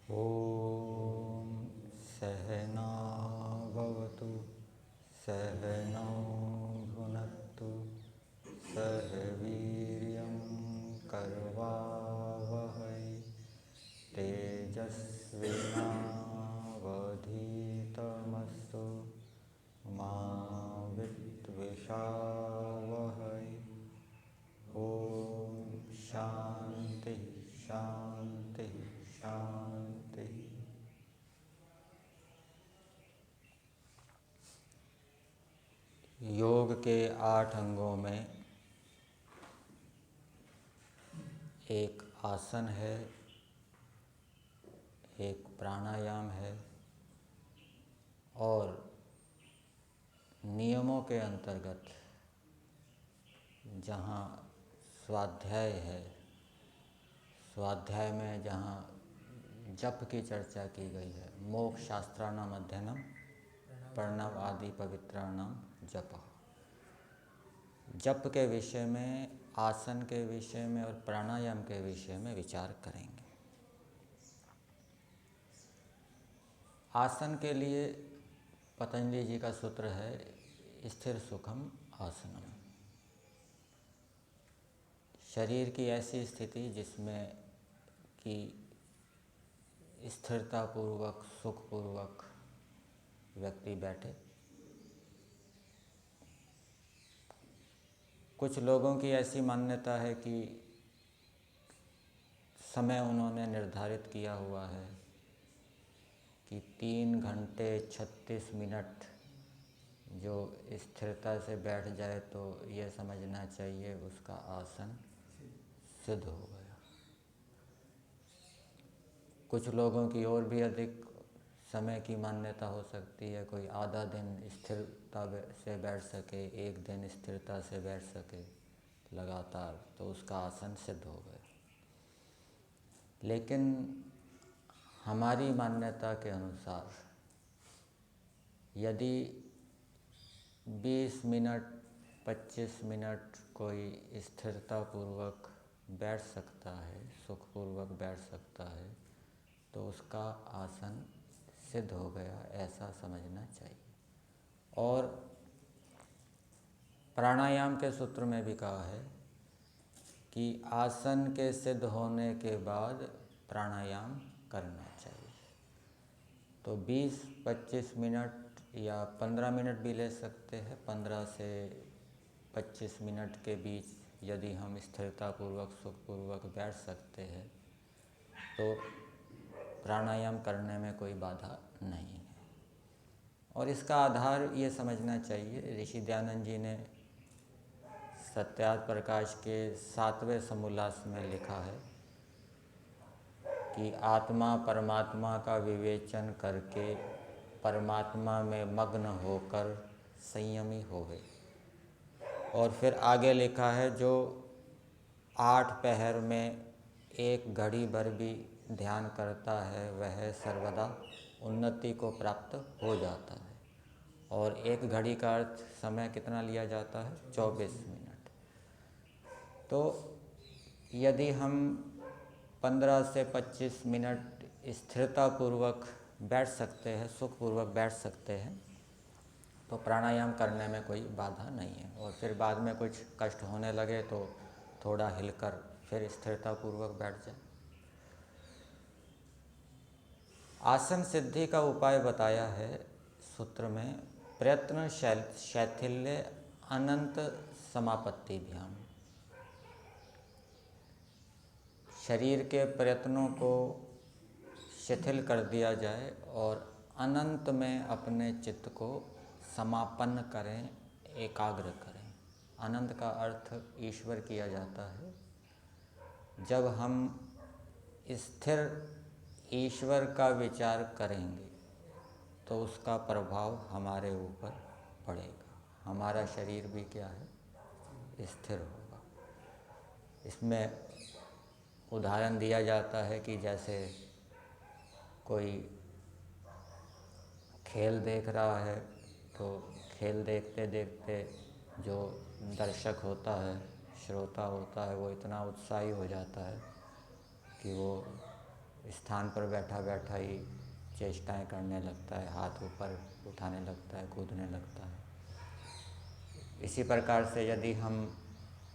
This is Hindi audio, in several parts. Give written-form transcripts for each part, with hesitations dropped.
ॐ सहना भवतु सहनौ भुनक्तु सह वीर्यं करवावहै तेजस्विनावधीतमस्तु मा विद्विषावहै। ॐ शांति शांति शांति। योग के 8 अंगों में एक आसन है, एक प्राणायाम है और नियमों के अंतर्गत जहाँ स्वाध्याय है, स्वाध्याय में जहाँ जप की चर्चा की गई है, मोक्ष शास्त्राणाम अध्ययनम प्रणव आदि पवित्राणाम जप, जप के विषय में, आसन के विषय में और प्राणायाम के विषय में विचार करेंगे। आसन के लिए पतंजलि जी का सूत्र है स्थिर सुखम आसनम। शरीर की ऐसी स्थिति जिसमें कि स्थिरतापूर्वक सुखपूर्वक व्यक्ति बैठे। कुछ लोगों की ऐसी मान्यता है कि समय उन्होंने निर्धारित किया हुआ है कि 3 घंटे 36 मिनट जो स्थिरता से बैठ जाए तो ये समझना चाहिए उसका आसन सिद्ध हो गया। कुछ लोगों की और भी अधिक समय की मान्यता हो सकती है, कोई आधा दिन स्थिरता से बैठ सके, 1 दिन स्थिरता से बैठ सके लगातार, तो उसका आसन सिद्ध हो गया। लेकिन हमारी मान्यता के अनुसार यदि 20 मिनट 25 मिनट कोई स्थिरतापूर्वक बैठ सकता है, सुखपूर्वक बैठ सकता है, तो उसका आसन सिद्ध हो गया, ऐसा समझना चाहिए। और प्राणायाम के सूत्र में भी कहा है कि आसन के सिद्ध होने के बाद प्राणायाम करना चाहिए। तो 20-25 मिनट या 15 मिनट भी ले सकते हैं। 15 से 25 मिनट के बीच यदि हम स्थिरतापूर्वक सुखपूर्वक बैठ सकते हैं तो प्राणायाम करने में कोई बाधा नहीं है। और इसका आधार ये समझना चाहिए, ऋषि दयानंद जी ने सत्यार्थ प्रकाश के 7वें समोल्लास में लिखा है कि आत्मा परमात्मा का विवेचन करके परमात्मा में मग्न होकर संयमी होवे। और फिर आगे लिखा है जो 8 पहर में 1 घड़ी भर भी ध्यान करता है वह सर्वदा उन्नति को प्राप्त हो जाता है। और 1 घड़ी का अर्थ समय कितना लिया जाता है? 24 मिनट। तो यदि हम 15 से 25 मिनट स्थिरतापूर्वक बैठ सकते हैं, सुखपूर्वक बैठ सकते हैं, तो प्राणायाम करने में कोई बाधा नहीं है। और फिर बाद में कुछ कष्ट होने लगे तो थोड़ा हिलकर फिर स्थिरतापूर्वक बैठ जाए। आसन सिद्धि का उपाय बताया है सूत्र में, प्रयत्न शैथिल्य अनंत समापत्तिभ्याम। शरीर के प्रयत्नों को शिथिल कर दिया जाए और अनंत में अपने चित्त को समापन्न करें, एकाग्र करें। अनंत का अर्थ ईश्वर किया जाता है। जब हम स्थिर ईश्वर का विचार करेंगे तो उसका प्रभाव हमारे ऊपर पड़ेगा, हमारा शरीर भी क्या है? स्थिर होगा। इसमें उदाहरण दिया जाता है कि जैसे कोई खेल देख रहा है तो खेल देखते देखते जो दर्शक होता है, श्रोता होता है, वो इतना उत्साही हो जाता है कि वो स्थान पर बैठा बैठा ही चेष्टाएं करने लगता है, हाथ ऊपर उठाने लगता है, कूदने लगता है। इसी प्रकार से यदि हम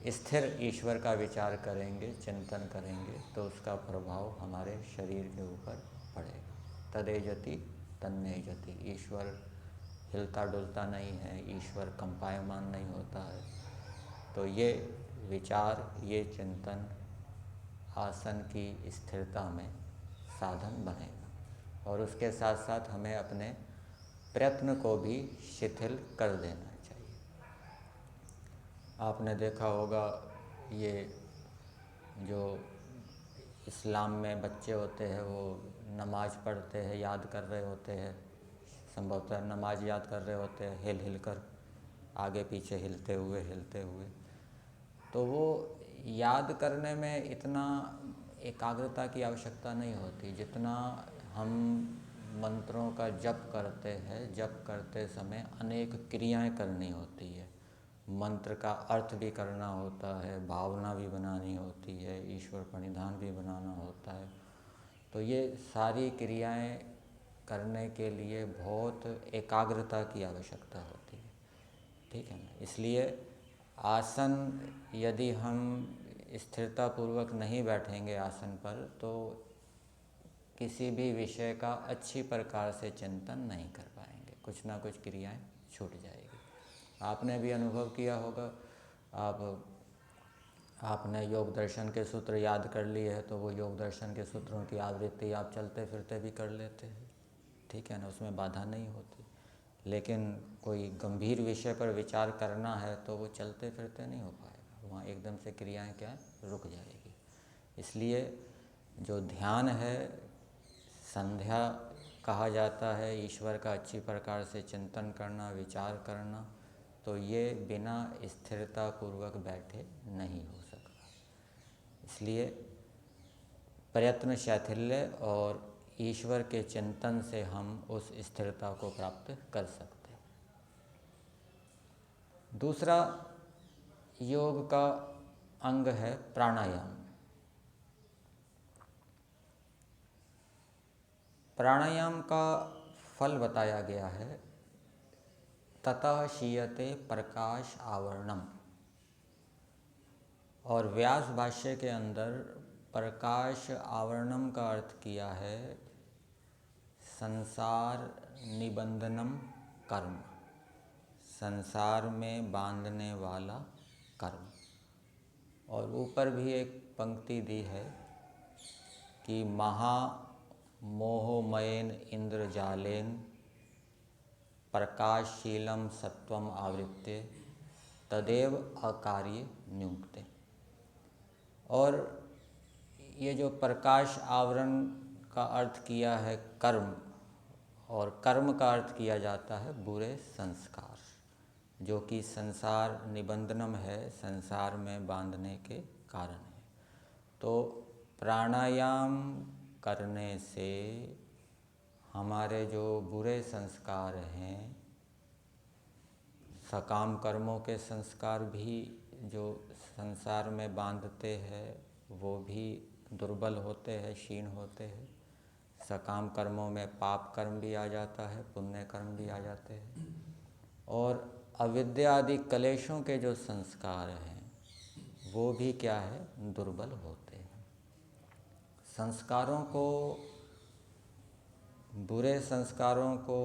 स्थिर ईश्वर का विचार करेंगे, चिंतन करेंगे, तो उसका प्रभाव हमारे शरीर के ऊपर पड़ेगा। तदेजति तन्मेजति। ईश्वर हिलता डुलता नहीं है, ईश्वर कंपायमान नहीं होता है। तो ये विचार, ये चिंतन आसन की स्थिरता में साधन बनेगा। और उसके साथ साथ हमें अपने प्रयत्न को भी शिथिल कर देना चाहिए। आपने देखा होगा ये जो इस्लाम में बच्चे होते हैं वो नमाज पढ़ते हैं, याद कर रहे होते हैं, संभवतः नमाज याद कर रहे होते हैं हिल हिल कर, आगे पीछे हिलते हुए। तो वो याद करने में इतना एकाग्रता की आवश्यकता नहीं होती जितना हम मंत्रों का जप करते हैं। जप करते समय अनेक क्रियाएं करनी होती है, मंत्र का अर्थ भी करना होता है, भावना भी बनानी होती है, ईश्वर प्रणिधान भी बनाना होता है। तो ये सारी क्रियाएं करने के लिए बहुत एकाग्रता की आवश्यकता होती है, ठीक है ना। इसलिए आसन यदि हम स्थिरतापूर्वक नहीं बैठेंगे आसन पर, तो किसी भी विषय का अच्छी प्रकार से चिंतन नहीं कर पाएंगे, कुछ ना कुछ क्रियाएं छूट जाएगी। आपने भी अनुभव किया होगा, आपने योग दर्शन के सूत्र याद कर लिए हैं, तो वो योग दर्शन के सूत्रों की आवृत्ति आप चलते फिरते भी कर लेते हैं, ठीक है ना, उसमें बाधा नहीं होती। लेकिन कोई गंभीर विषय पर विचार करना है तो वो चलते फिरते नहीं हो पाएगा, वहाँ एकदम से क्रियाएं क्या रुक जाएगी। इसलिए जो ध्यान है, संध्या कहा जाता है, ईश्वर का अच्छी प्रकार से चिंतन करना, विचार करना, तो ये बिना स्थिरता पूर्वक बैठे नहीं हो सकता। इसलिए प्रयत्न, शैथिल्य और ईश्वर के चिंतन से हम उस स्थिरता को प्राप्त कर सकते हैं। दूसरा योग का अंग है प्राणायाम। प्राणायाम का फल बताया गया है, ततः क्षीयते प्रकाश आवरणम। और व्यास भाष्य के अंदर प्रकाश आवरणम का अर्थ किया है संसार निबंधनम कर्म, संसार में बांधने वाला कर्म। और ऊपर भी एक पंक्ति दी है कि महा मोहमयेन इंद्रजालेन प्रकाशशीलम सत्वम आवृत्य तदेव अकार्य न्युक्ते। और ये जो प्रकाश आवरण का अर्थ किया है कर्म, और कर्म का अर्थ किया जाता है बुरे संस्कार, जो कि संसार निबंधनम है, संसार में बांधने के कारण है। तो प्राणायाम करने से हमारे जो बुरे संस्कार हैं, सकाम कर्मों के संस्कार भी जो संसार में बांधते हैं, वो भी दुर्बल होते हैं, क्षीण होते हैं। सकाम कर्मों में पाप कर्म भी आ जाता है, पुण्य कर्म भी आ जाते हैं। और अविद्या आदि कलेशों के जो संस्कार हैं वो भी क्या है, दुर्बल होते हैं। संस्कारों को, बुरे संस्कारों को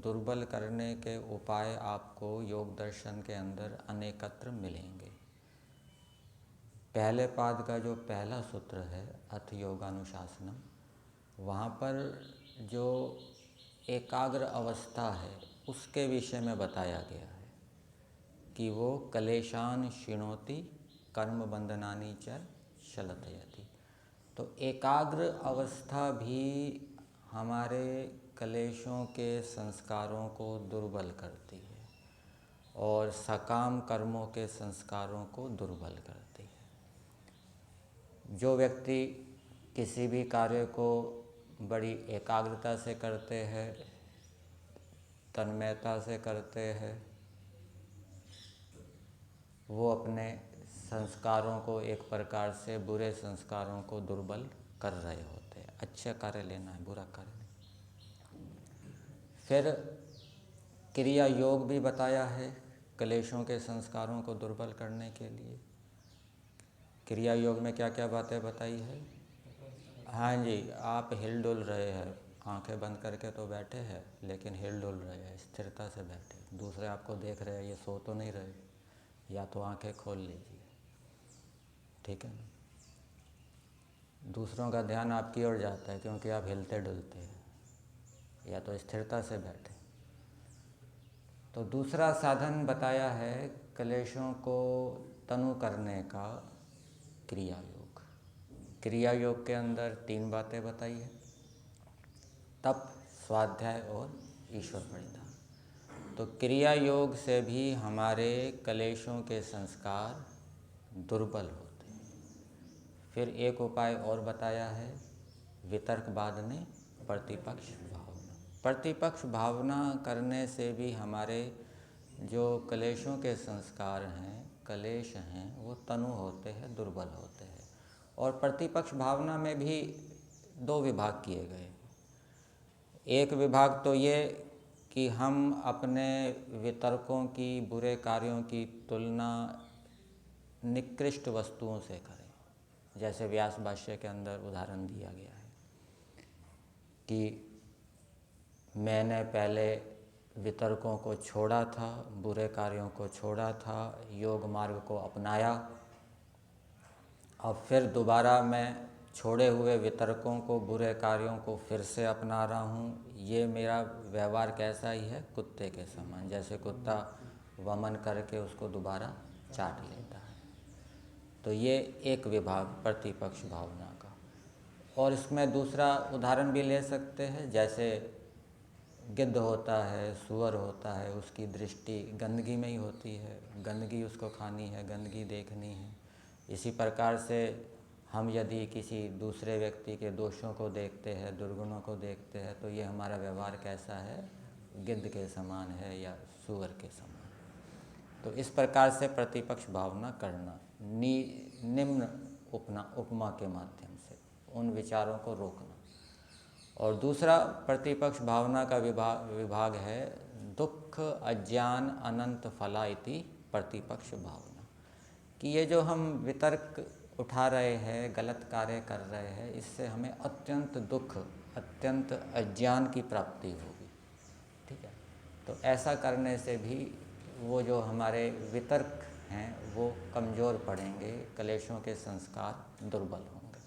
दुर्बल करने के उपाय आपको योग दर्शन के अंदर अनेकत्र मिलेंगे। पहले पाद का जो पहला सूत्र है अथ योगानुशासनम, वहाँ पर जो एकाग्र अवस्था है उसके विषय में बताया गया है कि वो कलेशान शिणोति कर्म बंधनानि च शलतयति। तो एकाग्र अवस्था भी हमारे कलेशों के संस्कारों को दुर्बल करती है और सकाम कर्मों के संस्कारों को दुर्बल करती है। जो व्यक्ति किसी भी कार्य को बड़ी एकाग्रता से करते हैं, तन्मयता से करते हैं, वो अपने संस्कारों को एक प्रकार से, बुरे संस्कारों को दुर्बल कर रहे होते हैं। अच्छा कार्य लेना है, बुरा कार्य नहीं। फिर क्रिया योग भी बताया है क्लेशों के संस्कारों को दुर्बल करने के लिए। क्रिया योग में क्या क्या बातें बताई है? हाँ जी, आप हिल डुल रहे हैं, आंखें बंद करके तो बैठे हैं लेकिन हिल डुल रहे हैं, स्थिरता से बैठे। दूसरे आपको देख रहे हैं, ये सो तो नहीं रहे, या तो आंखें खोल लीजिए, ठीक है ना। दूसरों का ध्यान आपकी ओर जाता है क्योंकि आप हिलते डुलते हैं, या तो स्थिरता से बैठे। तो दूसरा साधन बताया है क्लेशों को तनु करने का, क्रिया योग। क्रिया योग के अंदर 3 बातें बताई है, तप, स्वाध्याय और ईश्वर प्रणिधान। तो क्रिया योग से भी हमारे क्लेशों के संस्कार दुर्बल होते हैं। फिर एक उपाय और बताया है, वितर्क बांधने, प्रतिपक्ष भावना। प्रतिपक्ष भावना करने से भी हमारे जो क्लेशों के संस्कार हैं, क्लेश हैं, वो तनु होते हैं, दुर्बल होते हैं। और प्रतिपक्ष भावना में भी 2 विभाग किए गए। एक विभाग तो ये कि हम अपने वितर्कों की, बुरे कार्यों की तुलना निकृष्ट वस्तुओं से करें। जैसे व्यास भाष्य के अंदर उदाहरण दिया गया है कि मैंने पहले वितर्कों को छोड़ा था, बुरे कार्यों को छोड़ा था, योग मार्ग को अपनाया, अब फिर दोबारा मैं छोड़े हुए वितर्कों को, बुरे कार्यों को फिर से अपना रहा हूँ। ये मेरा व्यवहार कैसा ही है, कुत्ते के समान। जैसे कुत्ता वमन करके उसको दोबारा चाट लेता है। तो ये एक विभाग प्रतिपक्ष भावना का। और इसमें दूसरा उदाहरण भी ले सकते हैं, जैसे गिद्ध होता है, सूअर होता है, उसकी दृष्टि गंदगी में ही होती है, गंदगी उसको खानी है, गंदगी देखनी है। इसी प्रकार से हम यदि किसी दूसरे व्यक्ति के दोषों को देखते हैं, दुर्गुणों को देखते हैं, तो ये हमारा व्यवहार कैसा है, गिद्ध के समान है या सूअर के समान। तो इस प्रकार से प्रतिपक्ष भावना करना, निम्न उपमा के माध्यम से उन विचारों को रोकना। और दूसरा प्रतिपक्ष भावना का विभाग है दुख अज्ञान अनंत फला इति प्रतिपक्ष भावना, कि ये जो हम वितर्क उठा रहे हैं, गलत कार्य कर रहे हैं, इससे हमें अत्यंत दुख, अत्यंत अज्ञान की प्राप्ति होगी, ठीक है। तो ऐसा करने से भी वो जो हमारे वितर्क हैं वो कमज़ोर पड़ेंगे, क्लेशों के संस्कार दुर्बल होंगे।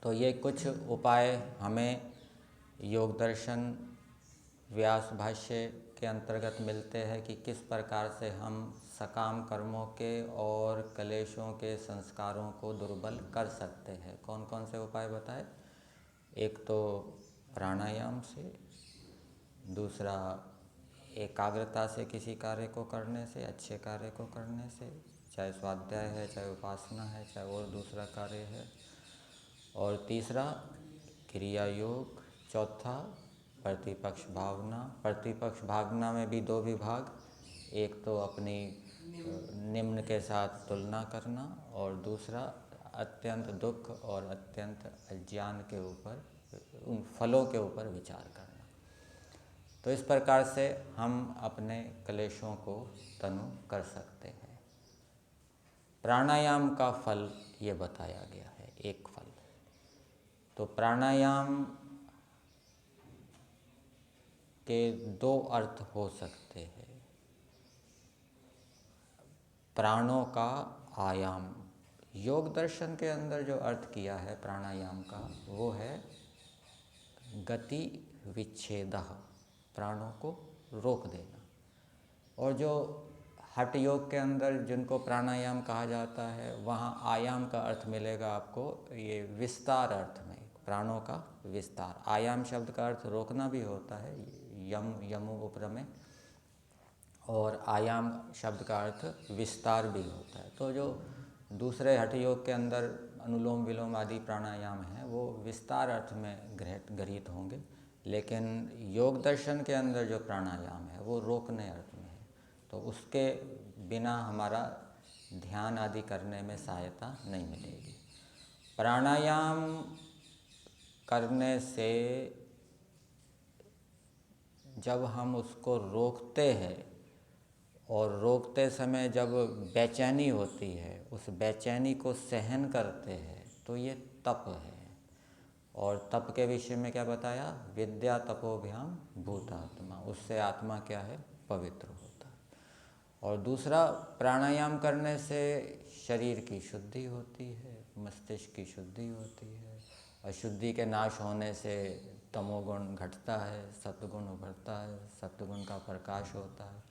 तो ये कुछ उपाय हमें योग दर्शन व्यास भाष्य के अंतर्गत मिलते हैं कि किस प्रकार से हम सकाम कर्मों के और क्लेशों के संस्कारों को दुर्बल कर सकते हैं। कौन कौन से उपाय बताए? एक तो प्राणायाम से, दूसरा एकाग्रता से किसी कार्य को करने से, अच्छे कार्य को करने से, चाहे स्वाध्याय है, चाहे उपासना है, चाहे और दूसरा कार्य है, और तीसरा क्रिया योग, चौथा प्रतिपक्ष भावना। प्रतिपक्ष भावना में भी 2 विभाग, एक तो अपनी निम्न के साथ तुलना करना, और दूसरा अत्यंत दुख और अत्यंत अज्ञान के ऊपर, उन फलों के ऊपर विचार करना। तो इस प्रकार से हम अपने क्लेशों को तनु कर सकते हैं। प्राणायाम का फल ये बताया गया है, एक फल। तो प्राणायाम के 2 अर्थ हो सकते हैं। प्राणों का आयाम, योग दर्शन के अंदर जो अर्थ किया है प्राणायाम का, वो है गति विच्छेदः, प्राणों को रोक देना। और जो हठ योग के अंदर जिनको प्राणायाम कहा जाता है, वहाँ आयाम का अर्थ मिलेगा आपको ये विस्तार अर्थ में, प्राणों का विस्तार। आयाम शब्द का अर्थ रोकना भी होता है, यम यमु उपरमे, और आयाम शब्द का अर्थ विस्तार भी होता है। तो जो दूसरे हठ योग के अंदर अनुलोम विलोम आदि प्राणायाम हैं वो विस्तार अर्थ में गृहीत होंगे, लेकिन योग दर्शन के अंदर जो प्राणायाम है वो रोकने अर्थ में है। तो उसके बिना हमारा ध्यान आदि करने में सहायता नहीं मिलेगी। प्राणायाम करने से जब हम उसको रोकते हैं और रोकते समय जब बेचैनी होती है, उस बेचैनी को सहन करते हैं, तो ये तप है। और तप के विषय में क्या बताया? विद्या तपोभ्याम भूतात्मा, उससे आत्मा क्या है? पवित्र होता है। और दूसरा, प्राणायाम करने से शरीर की शुद्धि होती है, मस्तिष्क की शुद्धि होती है, अशुद्धि के नाश होने से तमोगुण घटता है, सत्वगुण उभरता है, सत्वगुण का प्रकाश होता है।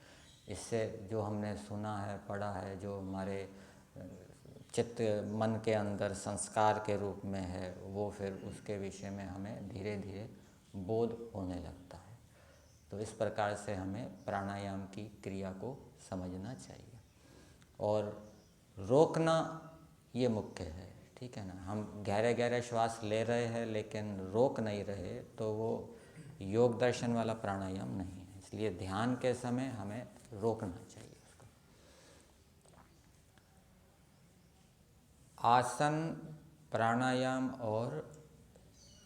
इससे जो हमने सुना है, पढ़ा है, जो हमारे चित्त मन के अंदर संस्कार के रूप में है, वो फिर उसके विषय में हमें धीरे धीरे बोध होने लगता है। तो इस प्रकार से हमें प्राणायाम की क्रिया को समझना चाहिए। और रोकना ये मुख्य है, ठीक है ना। हम गहरे गहरे श्वास ले रहे हैं लेकिन रोक नहीं रहे, तो वो योग दर्शन वाला प्राणायाम नहीं है। इसलिए ध्यान के समय हमें रोकना चाहिए उसको। आसन, प्राणायाम और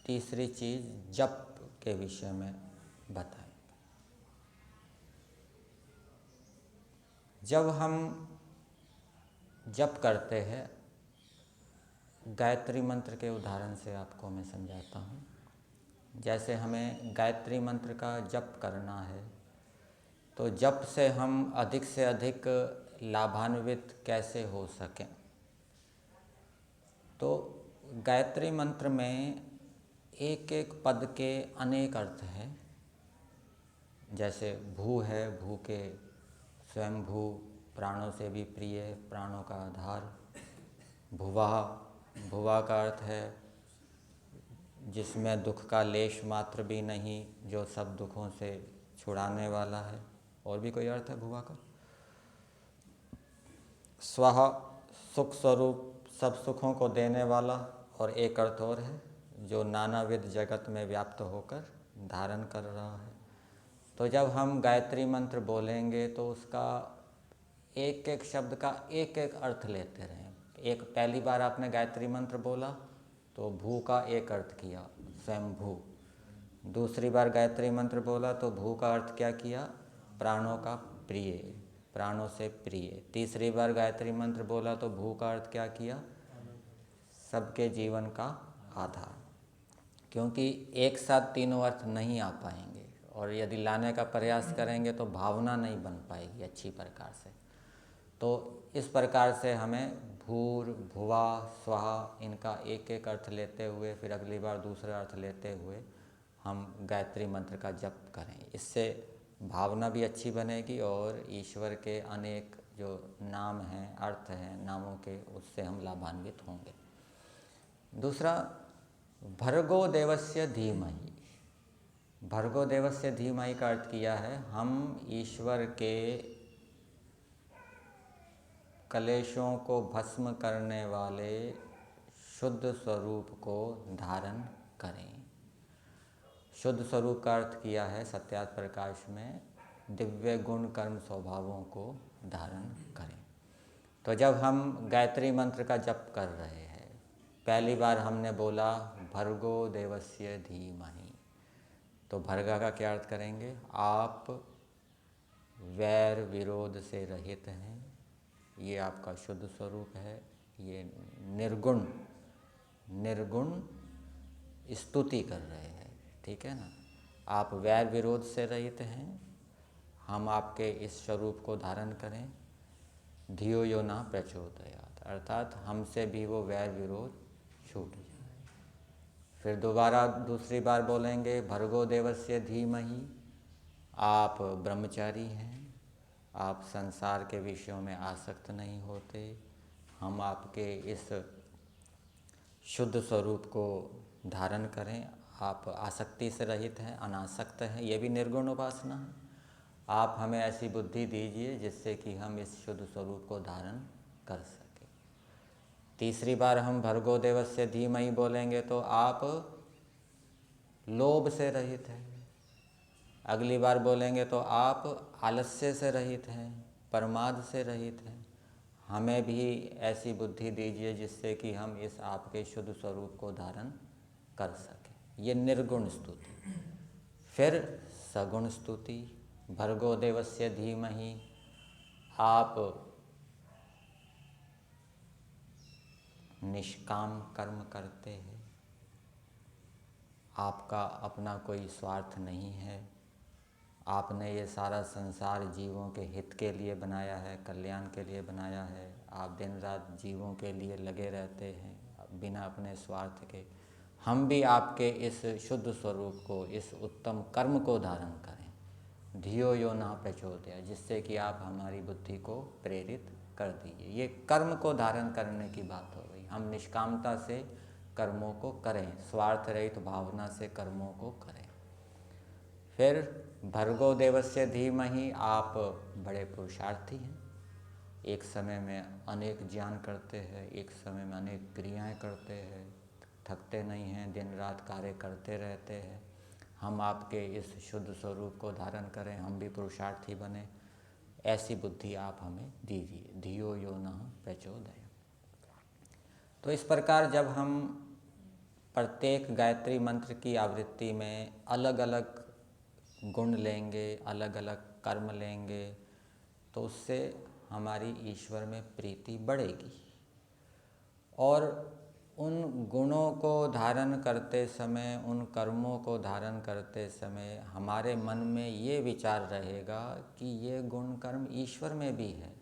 तीसरी चीज़ जप के विषय में बताएंगे। जब हम जप करते हैं, गायत्री मंत्र के उदाहरण से आपको मैं समझाता हूँ। जैसे हमें गायत्री मंत्र का जप करना है, तो जप से हम अधिक से अधिक लाभान्वित कैसे हो सकें? तो गायत्री मंत्र में एक एक पद के अनेक अर्थ हैं। जैसे भू है, भू के स्वयं भू, प्राणों से भी प्रिय, प्राणों का आधार। भुवा, भुवा का अर्थ है जिसमें दुख का लेश मात्र भी नहीं, जो सब दुखों से छुड़ाने वाला है। और भी कोई अर्थ है भुवा का? स्वः, सुख स्वरूप, सब सुखों को देने वाला। और एक अर्थ और है, जो नानाविध जगत में व्याप्त होकर धारण कर रहा है। तो जब हम गायत्री मंत्र बोलेंगे तो उसका एक एक शब्द का एक एक अर्थ लेते रहें। एक पहली बार आपने गायत्री मंत्र बोला तो भू का एक अर्थ किया, स्वयं भू। दूसरी बार गायत्री मंत्र बोला तो भू का अर्थ क्या किया? प्राणों का प्रिय, प्राणों से प्रिय। तीसरी बार गायत्री मंत्र बोला तो भू का अर्थ क्या किया? सबके जीवन का आधार। क्योंकि एक साथ तीनों अर्थ नहीं आ पाएंगे, और यदि लाने का प्रयास करेंगे तो भावना नहीं बन पाएगी अच्छी प्रकार से। तो इस प्रकार से हमें भूर, भुवा, स्वाहा, इनका एक एक अर्थ लेते हुए फिर अगली बार दूसरा अर्थ लेते हुए हम गायत्री मंत्र का जप करें। इससे भावना भी अच्छी बनेगी और ईश्वर के अनेक जो नाम हैं, अर्थ हैं नामों के, उससे हम लाभान्वित होंगे। दूसरा, भर्गो देवस्य धीमहि। भर्गो देवस्य धीमहि का अर्थ किया है हम ईश्वर के कलेशों को भस्म करने वाले शुद्ध स्वरूप को धारण करें। शुद्ध स्वरूप का अर्थ किया है सत्यार्थ प्रकाश में दिव्य गुण कर्म स्वभावों को धारण करें। तो जब हम गायत्री मंत्र का जप कर रहे हैं, पहली बार हमने बोला भर्गो देवस्य धीमहि, तो भर्गा का क्या अर्थ करेंगे? आप वैर विरोध से रहित हैं, ये आपका शुद्ध स्वरूप है, ये निर्गुण स्तुति कर रहे हैं, ठीक है ना। आप वैर विरोध से रहित हैं, हम आपके इस स्वरूप को धारण करें। धियो यो न प्रचोदयात्, अर्थात हमसे भी वो वैर विरोध छूट जाए। फिर दोबारा दूसरी बार बोलेंगे भर्गो देवस्य धीमहि, आप ब्रह्मचारी हैं, आप संसार के विषयों में आसक्त नहीं होते, हम आपके इस शुद्ध स्वरूप को धारण करें। आप आसक्ति से रहित हैं, अनासक्त हैं, ये भी निर्गुण उपासना है। आप हमें ऐसी बुद्धि दीजिए जिससे कि हम इस शुद्ध स्वरूप को धारण कर सकें। तीसरी बार हम भर्गो देवस्य धीमहि बोलेंगे तो आप लोभ से रहित हैं। अगली बार बोलेंगे तो आप आलस्य से रहित हैं, प्रमाद से रहित हैं, हमें भी ऐसी बुद्धि दीजिए जिससे कि हम इस आपके शुद्ध स्वरूप को धारण कर सकें। ये निर्गुण स्तुति। फिर सगुण स्तुति, भर्गो देवस्य धीमहि। आप निष्काम कर्म करते हैं, आपका अपना कोई स्वार्थ नहीं है, आपने ये सारा संसार जीवों के हित के लिए बनाया है, कल्याण के लिए बनाया है। आप दिन रात जीवों के लिए लगे रहते हैं बिना अपने स्वार्थ के। हम भी आपके इस शुद्ध स्वरूप को, इस उत्तम कर्म को धारण करें। धियो यो न प्रचोदयात्, जिससे कि आप हमारी बुद्धि को प्रेरित कर दीजिए। ये कर्म को धारण करने की बात हो गई। हम निष्कामता से कर्मों को करें, स्वार्थ रहित भावना से कर्मों को करें। फिर भर्गो देवस्य धीमहि, आप बड़े पुरुषार्थी हैं। एक समय में अनेक ज्ञान करते हैं, एक समय में अनेक क्रियाएं करते हैं, थकते नहीं हैं, दिन रात कार्य करते रहते हैं। हम आपके इस शुद्ध स्वरूप को धारण करें, हम भी पुरुषार्थी बने, ऐसी बुद्धि आप हमें दीजिए। धियो यो नः प्रचोदयात्। तो इस प्रकार जब हम प्रत्येक गायत्री मंत्र की आवृत्ति में अलग अलग गुण लेंगे, अलग अलग कर्म लेंगे, तो उससे हमारी ईश्वर में प्रीति बढ़ेगी। और उन गुणों को धारण करते समय, उन कर्मों को धारण करते समय हमारे मन में ये विचार रहेगा कि ये गुण कर्म ईश्वर में भी है।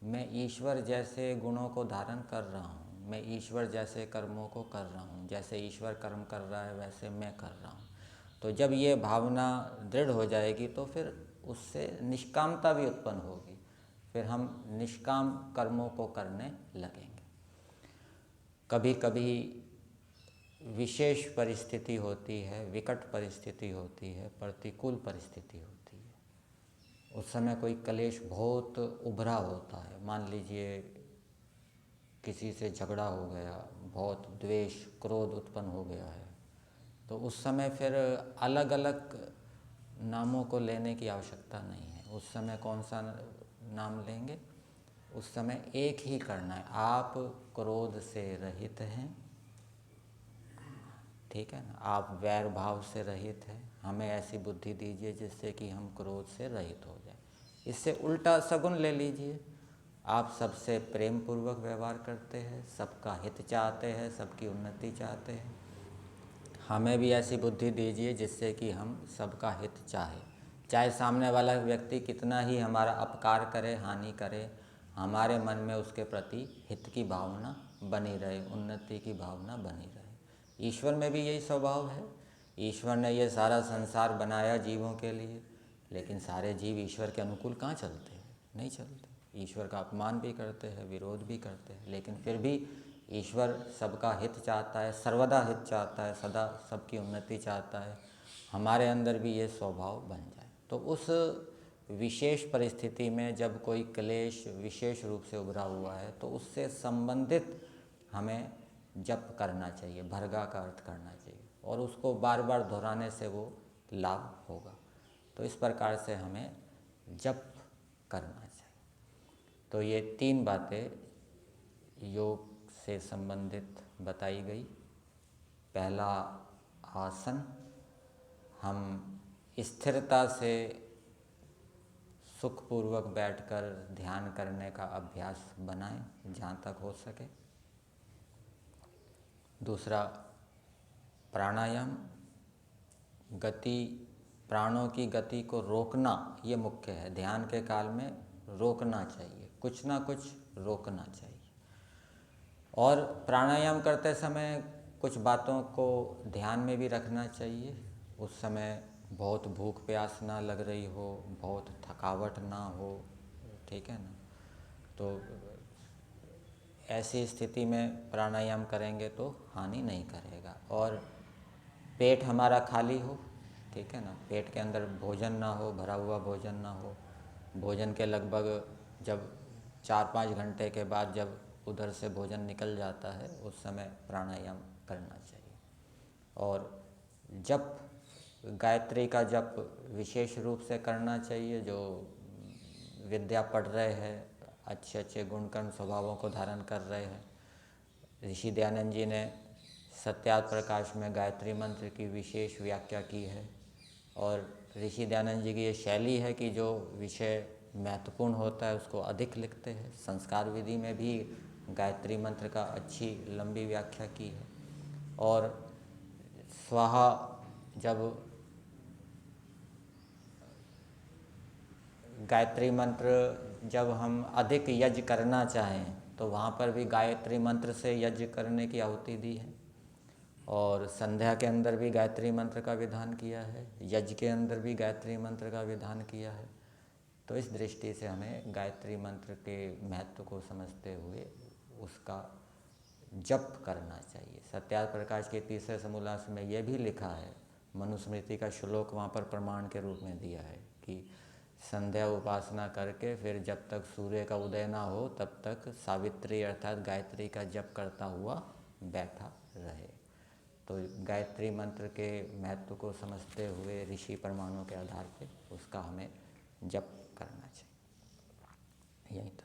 मैं ईश्वर जैसे गुणों को धारण कर रहा हूँ, मैं ईश्वर जैसे कर्मों को कर रहा हूँ, जैसे ईश्वर कर्म कर रहा है वैसे मैं कर रहा हूँ। तो जब ये भावना दृढ़ हो जाएगी तो फिर उससे निष्कामता भी उत्पन्न होगी। फिर हम निष्काम कर्मों को करने लगेंगे। कभी कभी विशेष परिस्थिति होती है, विकट परिस्थिति होती है, प्रतिकूल परिस्थिति होती है। उस समय कोई क्लेश बहुत उभरा होता है। मान लीजिए किसी से झगड़ा हो गया, बहुत द्वेष क्रोध उत्पन्न हो गया है, तो उस समय फिर अलग अलग नामों को लेने की आवश्यकता नहीं है। उस समय कौन सा नाम लेंगे? उस समय एक ही करना है, आप क्रोध से रहित हैं, ठीक है ना, आप वैर भाव से रहित हैं। हमें ऐसी बुद्धि दीजिए जिससे कि हम क्रोध से रहित हो जाए। इससे उल्टा सगुन ले लीजिए, आप सबसे प्रेम पूर्वक व्यवहार करते हैं, सबका हित चाहते हैं, सबकी उन्नति चाहते हैं। हमें भी ऐसी बुद्धि दीजिए जिससे कि हम सबका हित चाहें। चाहे सामने वाला व्यक्ति कितना ही हमारा अपकार करे, हानि करे, हमारे मन में उसके प्रति हित की भावना बनी रहे, उन्नति की भावना बनी रहे। ईश्वर में भी यही स्वभाव है। ईश्वर ने ये सारा संसार बनाया जीवों के लिए, लेकिन सारे जीव ईश्वर के अनुकूल कहाँ चलते हैं? नहीं चलते। ईश्वर का अपमान भी करते हैं, विरोध भी करते हैं, लेकिन फिर भी ईश्वर सबका हित चाहता है, सर्वदा हित चाहता है, सदा सबकी उन्नति चाहता है। हमारे अंदर भी ये स्वभाव बन जाए। तो उस विशेष परिस्थिति में जब कोई क्लेश विशेष रूप से उभरा हुआ है तो उससे संबंधित हमें जप करना चाहिए, भर्गा का अर्थ करना चाहिए, और उसको बार बार दोहराने से वो लाभ होगा। तो इस प्रकार से हमें जप करना चाहिए। तो ये 3 बातें योग से संबंधित बताई गई। पहला आसन, हम स्थिरता से सुखपूर्वक बैठकर ध्यान करने का अभ्यास बनाएं जहाँ तक हो सके। दूसरा प्राणायाम, गति, प्राणों की गति को रोकना ये मुख्य है। ध्यान के काल में रोकना चाहिए, कुछ ना कुछ रोकना चाहिए। और प्राणायाम करते समय कुछ बातों को ध्यान में भी रखना चाहिए। उस समय बहुत भूख प्यास ना लग रही हो, बहुत थकावट ना हो, ठीक है ना। तो ऐसी स्थिति में प्राणायाम करेंगे तो हानि नहीं करेगा। और पेट हमारा खाली हो, ठीक है ना, पेट के अंदर भोजन ना हो, भरा हुआ भोजन ना हो। भोजन के लगभग जब 4-5 घंटे के बाद जब उधर से भोजन निकल जाता है उस समय प्राणायाम करना चाहिए। और जप, गायत्री का जप विशेष रूप से करना चाहिए। जो विद्या पढ़ रहे हैं, अच्छे अच्छे गुण कर्म स्वभावों को धारण कर रहे हैं। ऋषि दयानंद जी ने सत्यार्थ प्रकाश में गायत्री मंत्र की विशेष व्याख्या की है। और ऋषि दयानंद जी की ये शैली है कि जो विषय महत्वपूर्ण होता है उसको अधिक लिखते हैं। संस्कार विधि में भी गायत्री मंत्र का अच्छी लंबी व्याख्या की है। और स्वाहा जब गायत्री मंत्र जब हम अधिक यज्ञ करना चाहें तो वहाँ पर भी गायत्री मंत्र से यज्ञ करने की आहुति दी है। और संध्या के अंदर भी गायत्री मंत्र का विधान किया है, यज्ञ के अंदर भी गायत्री मंत्र का विधान किया है। तो इस दृष्टि से हमें गायत्री मंत्र के महत्व को समझते हुए उसका जप करना चाहिए। सत्यार्थ प्रकाश के तीसरे समोल्लास में यह भी लिखा है, मनुस्मृति का श्लोक वहाँ पर प्रमाण के रूप में दिया है कि संध्या उपासना करके फिर जब तक सूर्य का उदय ना हो तब तक सावित्री अर्थात गायत्री का जप करता हुआ बैठा रहे। तो गायत्री मंत्र के महत्व को समझते हुए ऋषि प्रमाणों के आधार पर उसका हमें जप करना चाहिए। यही था।